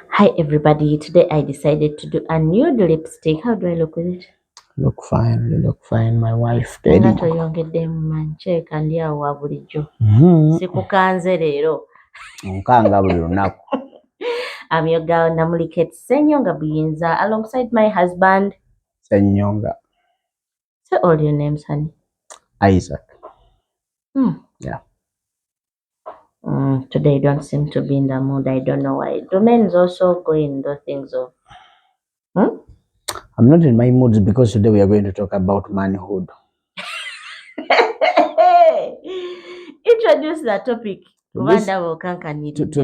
Hi everybody, today I decided to do a nude lipstick. How do I look with it? Look fine, you look fine, my wife, Nga Teddy. toyongedde mu mancheeka ndi awo wa bulijjo. Mm-hmm. Sikukanze leero. Nkanga buli lunaku. I'm your girl Namuli Kate Senyonga Buyinza alongside my husband. Senyonga. Say all your names, honey. Isaac. Yeah. Today you don't seem to be in the mood. I don't know why. Do men's also go in the things of... I'm not in my moods because today we are going to talk about manhood. Introduce the topic.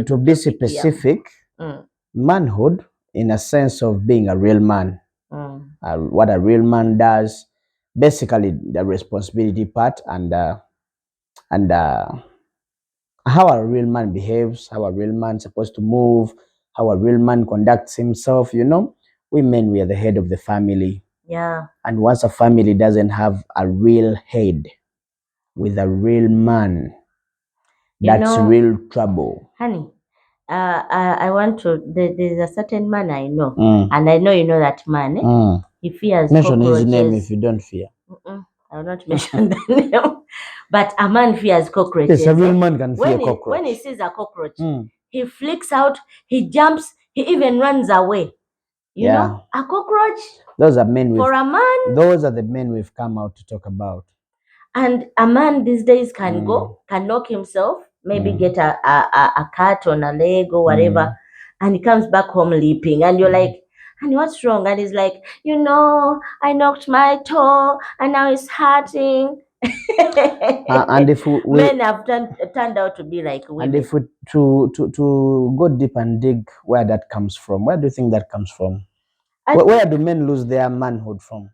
To be specific, manhood in a sense of being a real man. What a real man does, basically the responsibility part and how a real man behaves, how a real man is supposed to move, how a real man conducts himself. You know, we men, we are the head of the family. Yeah. And once a family doesn't have a real head with a real man, that's real trouble. Honey, I want to, there's a certain man I know, and I know you know that man. He fears mention cockroaches. His name if you don't fear. I will not mention the name. But a man fears cockroaches. Yes, a real man can fear cockroach. When he sees a cockroach, he flicks out, he jumps, he even runs away. You know, a cockroach. Those are men. For a man. Those are the men we've come out to talk about. And a man these days can can knock himself, maybe get a cut on a leg or whatever, and he comes back home leaping, and you're like, and what's wrong? And he's like, you know, I knocked my toe and now it's hurting. And if men have turned out to be like women. And if we to go deep and dig where that comes from, where do you think that comes from? Where do men lose their manhood from?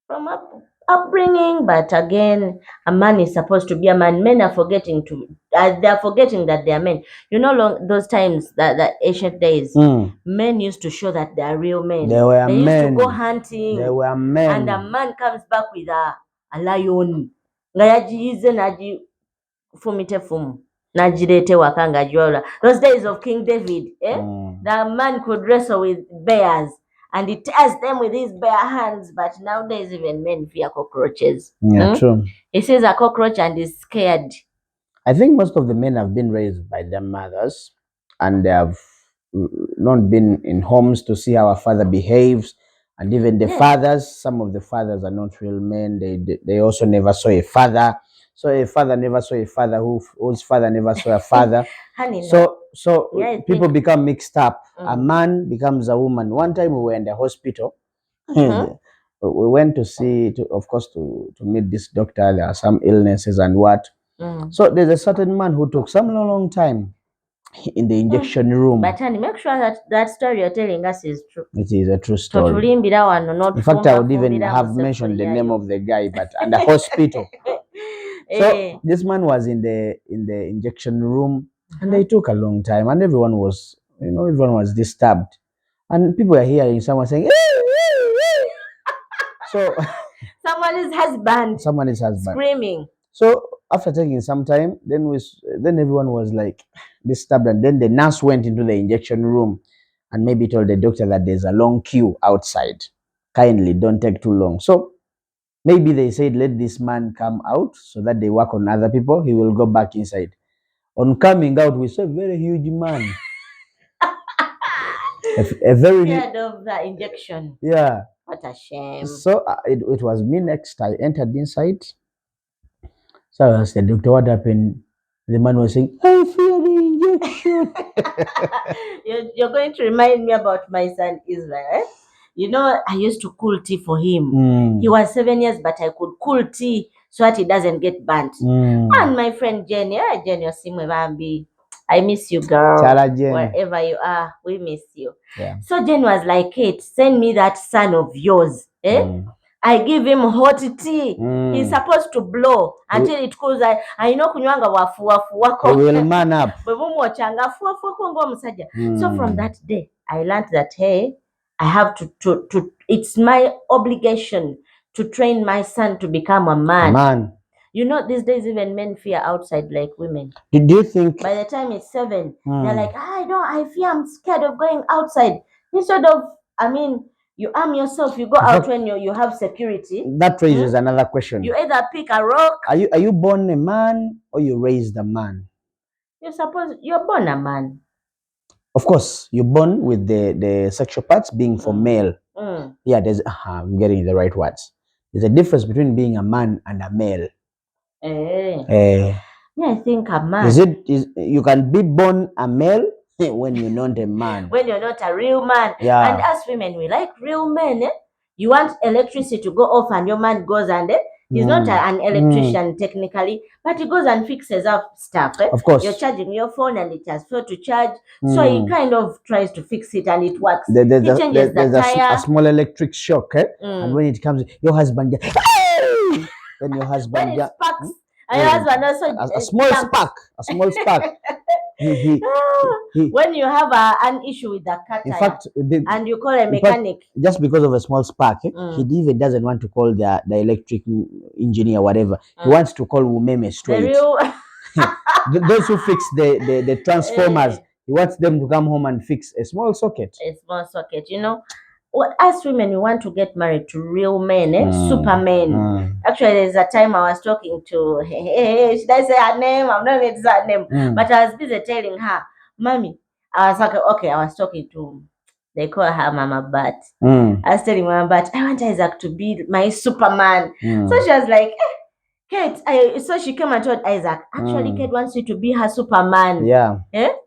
From upbringing, but again, a man is supposed to be a man. Men are forgetting they're forgetting that they are men. You know, those times, that ancient days, men used to show that they are real men. They were men. Used to go hunting. They were men. And a man comes back with a lion. Those days of King David, the man could wrestle with bears. And he tears them with his bare hands. But nowadays, even men fear cockroaches. Yeah, true. He sees a cockroach and is scared. I think most of the men have been raised by their mothers, and they have not been in homes to see how a father behaves. And even the fathers, some of the fathers are not real men. They also never saw a father. So a father never saw a father whose father never saw a father. Honey, so people become mixed up. A man becomes a woman. One time we were in the hospital. We went to see, of course, to meet this doctor. There are some illnesses and what. So there's a certain man who took some long time in the injection room. But honey, make sure that story you're telling us is true. It is a true story. In fact, I would even have mentioned the name of the guy, but at the hospital. So this man was in the injection room, and they took a long time, and everyone was disturbed, and people are hearing someone saying, "Hey, hey, hey." So someone is husband screaming. So after taking some time, then everyone was like disturbed, and then the nurse went into the injection room and maybe told the doctor that there's a long queue outside. Kindly don't take too long. So maybe they said, let this man come out so that they work on other people. He will go back inside. On coming out, we saw a very huge man. a very scared of the injection. Yeah. What a shame. So it was me next. I entered inside. So I asked the doctor, what happened? The man was saying, I fear the injection. You're going to remind me about my son Israel. You know, I used to cool tea for him. He was 7 years, but I could cool tea so that he doesn't get burnt. And my friend Jenny, I miss you, girl. Wherever you are, we miss you. Yeah. So Jen was like, Kate, send me that son of yours. I give him hot tea. He's supposed to blow until it cools. I know kunywanga wafu. He will man up. So from that day, I learned that, hey, I have to it's my obligation to train my son to become a man. You know, these days even men fear outside like women. Do you think By the time it's 7, they're like, I fear, I'm scared of going outside. Instead of, I mean, you arm yourself, you go out when you have security. That raises another question. You either pick a rock. Are you born a man or you raised a man? You're born a man. Of course, you're born with the sexual parts being for male. Yeah, I'm getting the right words. There's a difference between being a man and a male. Yeah, I think a man. You can be born a male when you're not a man. When you're not a real man. Yeah. And as women, we like real men. You want electricity to go off and your man goes and he's not an electrician technically, but he goes and fixes up stuff. Of course. You're charging your phone and it has failed to charge. So he kind of tries to fix it and it works. He changes the tire. A small electric shock. And when it comes, your husband just, then your husband when it sparks. And your husband also a small spark. A small spark. When you have an issue with the car in fact, and you call a mechanic, just because of a small spark, he even doesn't want to call the electric engineer, whatever. He wants to call Umeme straight. Those who fix the transformers, he wants them to come home and fix a small socket. A small socket, you know. Well, as women, we want to get married to real men, supermen. Actually, there's a time I was talking to, should I say her name? I'm not going to say her name. But I was busy telling her, Mommy, I was like, okay, I was talking to, they call her Mama Bat. I was telling Mama Bat, I want Isaac to be my superman. So she was like, Kate, so she came and told Isaac, actually, Kate wants you to be her superman. Yeah.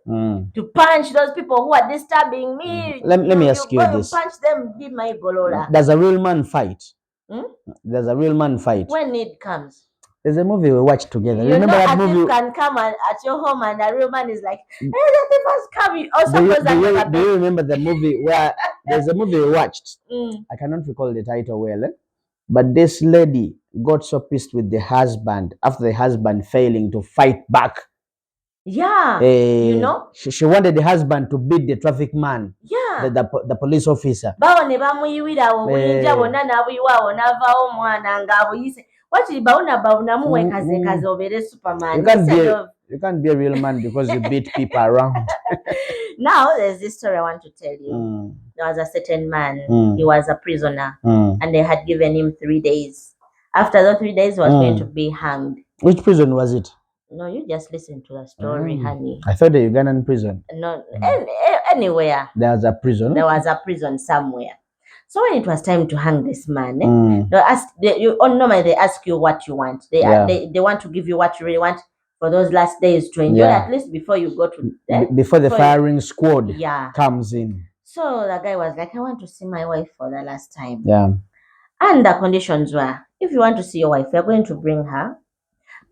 To punch those people who are disturbing me. Let me ask you this. Punch them, be my golola. Does a real man fight? Does a real man fight? When need comes. There's a movie we watched together. You remember know, that movie? You can come at your home and a real man is like, hey, the thief coming. Also, do you remember the movie where there's a movie we watched? I cannot recall the title well. But this lady got so pissed with the husband after the husband failing to fight back. Yeah. You know? She wanted the husband to beat the traffic man. Yeah. The police officer. You can't be a real man because you beat people around. Now there's this story I want to tell you. There was a certain man, he was a prisoner, and they had given him 3 days. After the 3 days, he was going to be hanged. Which prison was it? No, you just listen to the story, honey. I thought the Ugandan prison. No, anywhere. There was a prison. There was a prison somewhere. So when it was time to hang this man, normally they ask you what you want. They want to give you what you really want for those last days to enjoy, at least before you go to before the firing squad comes in. So the guy was like, I want to see my wife for the last time. Yeah. And the conditions were, if you want to see your wife, you're going to bring her,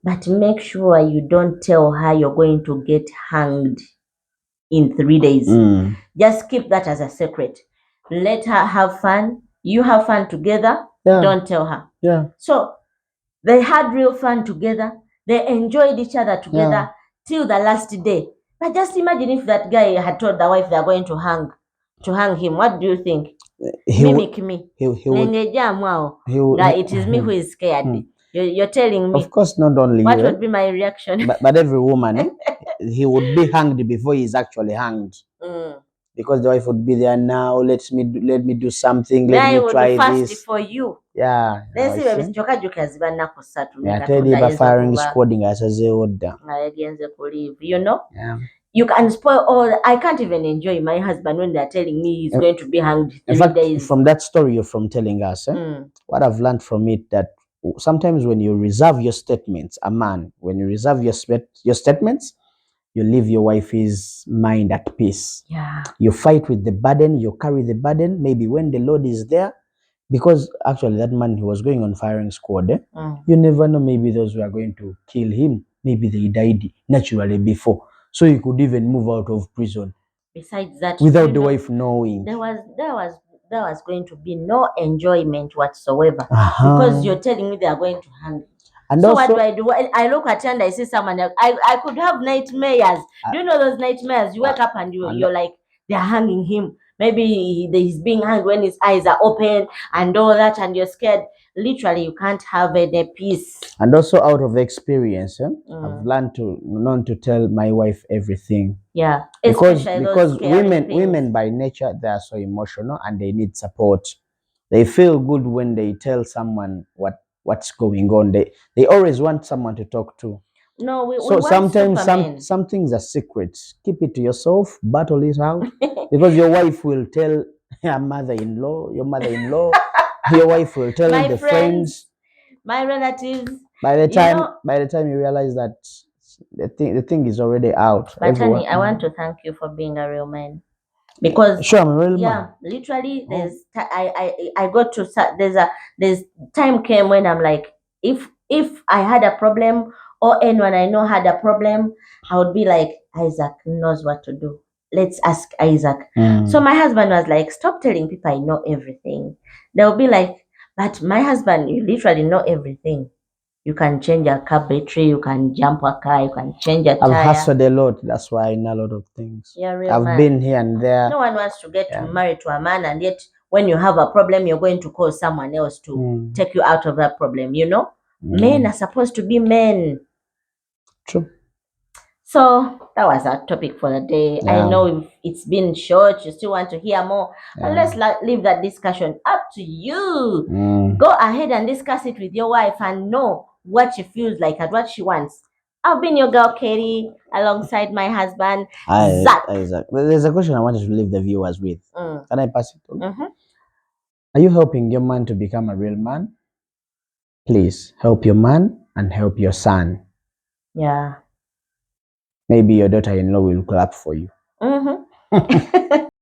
but make sure you don't tell her you're going to get hanged in 3 days. Just keep that as a secret. Let her have fun. You have fun together. Yeah. Don't tell her. Yeah. So they had real fun together. They enjoyed each other together till the last day. But just imagine if that guy had told the wife they're going to hang him. What do you think? Mimic me. It is me who is scared. You're telling me. Of course, not only what you. What would be my reaction? But every woman, he would be hanged before he's actually hanged. Because the wife would be there now. Let me do something. Let me try this. For you. Yeah. Let's see. I tell you about firing squadding as a order. You know. Yeah. You can spoil all. I can't even enjoy my husband when they're telling me he's going to be hanged 3 days. From that story you're from telling us, what I've learned from it that sometimes when you reserve your statements, a man, when you reserve your statements, you leave your wife's mind at peace. Yeah. You fight with the burden, you carry the burden, maybe when the Lord is there, because actually that man, he was going on firing squad. You never know, maybe those who are going to kill him, maybe they died naturally before. So he could even move out of prison. Besides that, without the wife knowing. There was going to be no enjoyment whatsoever. Because you're telling me they are going to hang. And so also, what do? I look at you and I see someone else. I could have nightmares. Do you know those nightmares? You wake up and you're like, they're hanging him. maybe he's being angry when his eyes are open and all that, and you're scared. Literally, you can't have any peace. And also out of experience, I've learned to tell my wife everything. Yeah, because especially those because scary women things. by nature, they are so emotional and they need support. They feel good when they tell someone what's going on. They always want someone to talk to. No, we So want sometimes Superman. some things are secrets. Keep it to yourself, battle it out, because your wife will tell your mother-in-law, your wife will tell My the friends, friends. my relatives, By the you time know. you realize that the thing is already out. But Everyone. honey, I want to thank you for being a real man, because Sure, I'm a real man. yeah, literally, Oh. I got to there's time came when I'm like, if I had a problem or anyone I know had a problem, I would be like, Isaac knows what to do. Let's ask Isaac. So my husband was like, stop telling people I know everything. They'll be like, but my husband, you literally know everything. You can change a car battery, you can jump a car, you can change a I've tire. hustled a lot. That's why I know a lot of things. You're a real I've man. been here and there. No one wants to get Yeah. married to a man, and yet when you have a problem, you're going to call someone else to take you out of that problem. Men are supposed to be men. True. So that was our topic for the day. I Yeah. know it's been short. You still want to hear more, and Yeah. let's leave that discussion up to you. Mm. Go ahead and discuss it with your wife and know what she feels like and what she wants. I've been your girl, Katie, alongside my husband, Zach. Isaac. There's a question I wanted to leave the viewers with. Can I pass it on? Mm-hmm. Are you helping your man to become a real man? Please help your man and help your son. Yeah. Maybe your daughter-in-law will clap for you. Mm-hmm.